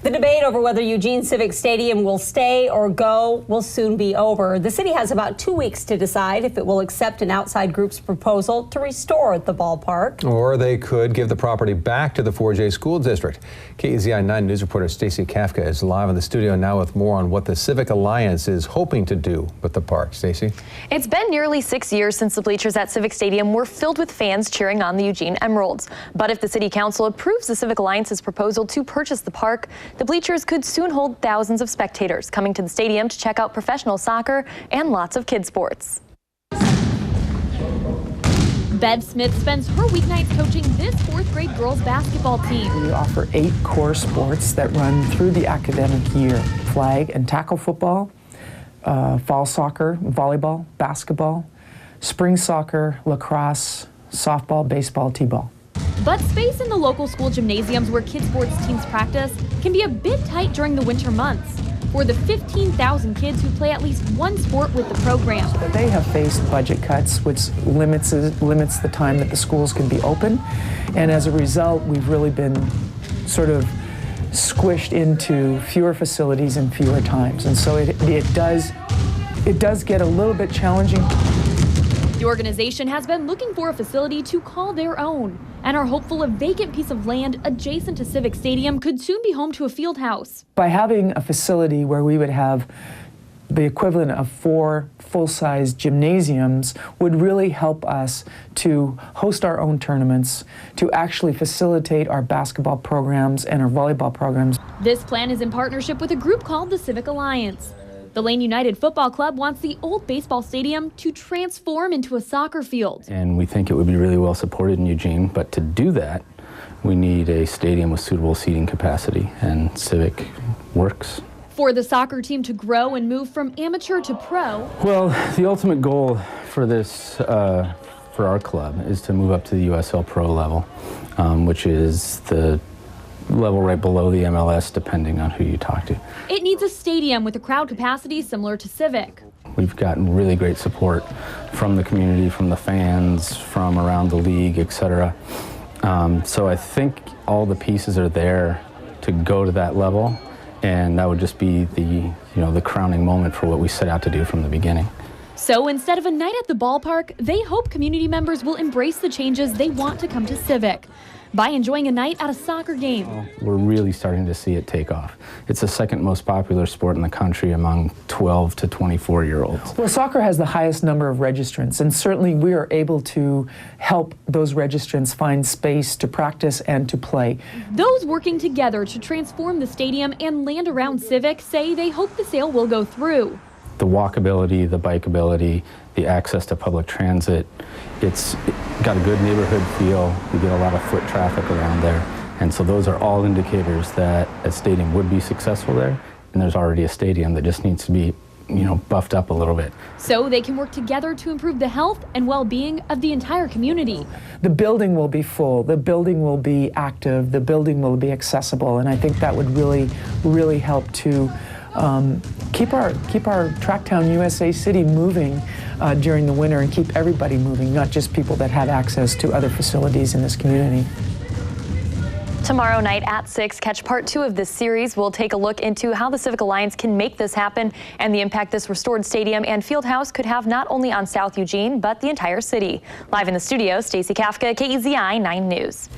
The debate over whether Eugene Civic Stadium will stay or go will soon be over. The city has about 2 weeks to decide if it will accept an outside group's proposal to restore the ballpark. Or they could give the property back to the 4J School District. KEZI 9 News reporter Stacey Kafka is live in the studio now with more on what the Civic Alliance is hoping to do with the park. Stacey? It's been nearly 6 years since the bleachers at Civic Stadium were filled with fans cheering on the Eugene Emeralds. But if the City Council approves the Civic Alliance's proposal to purchase the park, the bleachers could soon hold thousands of spectators coming to the stadium to check out professional soccer and lots of kid sports. Bev Smith spends her weeknights coaching this 4th grade girls basketball team. We offer 8 core sports that run through the academic year: flag and tackle football, fall soccer, volleyball, basketball, spring soccer, lacrosse, softball, baseball, t-ball. But space in the local school gymnasiums where kids sports teams practice can be a bit tight during the winter months for the 15,000 kids who play at least one sport with the program. But they have faced budget cuts, which limits the time that the schools can be open. And as a result, we've really been sort of squished into fewer facilities and fewer times. And so it does get a little bit challenging. The organization has been looking for a facility to call their own and are hopeful a vacant piece of land adjacent to Civic Stadium could soon be home to a field house. By having a facility where we would have the equivalent of 4 full-size gymnasiums would really help us to host our own tournaments, to actually facilitate our basketball programs and our volleyball programs. This plan is in partnership with a group called the Civic Alliance. The Lane United Football Club wants the old baseball stadium to transform into a soccer field. And we think it would be really well supported in Eugene, but to do that, we need a stadium with suitable seating capacity, and Civic works. For the soccer team to grow and move from amateur to pro. Well, the ultimate goal for this, for our club, is to move up to the USL Pro level, which is the level right below the MLS, depending on who you talk to. It needs a stadium with a crowd capacity similar to Civic. We've gotten really great support from the community, from the fans, from around the league, etc. So I think all the pieces are there to go to that level, and that would just be the crowning moment for what we set out to do from the beginning. So instead of a night at the ballpark, they hope community members will embrace the changes they want to come to Civic by enjoying a night at a soccer game. We're really starting to see it take off. It's the second most popular sport in the country among 12 to 24-year-olds. Well, soccer has the highest number of registrants, and certainly we are able to help those registrants find space to practice and to play. Those working together to transform the stadium and land around Civic say they hope the sale will go through. The walkability, the bikeability, the access to public transit, it's got a good neighborhood feel. We get a lot of foot traffic around there. And so those are all indicators that a stadium would be successful there. And there's already a stadium that just needs to be, buffed up a little bit. So they can work together to improve the health and well-being of the entire community. The building will be full, the building will be active, the building will be accessible, and I think that would really help to keep our Tracktown USA City moving during the winter and keep everybody moving, not just people that have access to other facilities in this community. Tomorrow night at 6, catch part 2 of this series. We'll take a look into how the Civic Alliance can make this happen and the impact this restored stadium and field house could have not only on South Eugene, but the entire city. Live in the studio, Stacey Kafka, KEZI 9 News.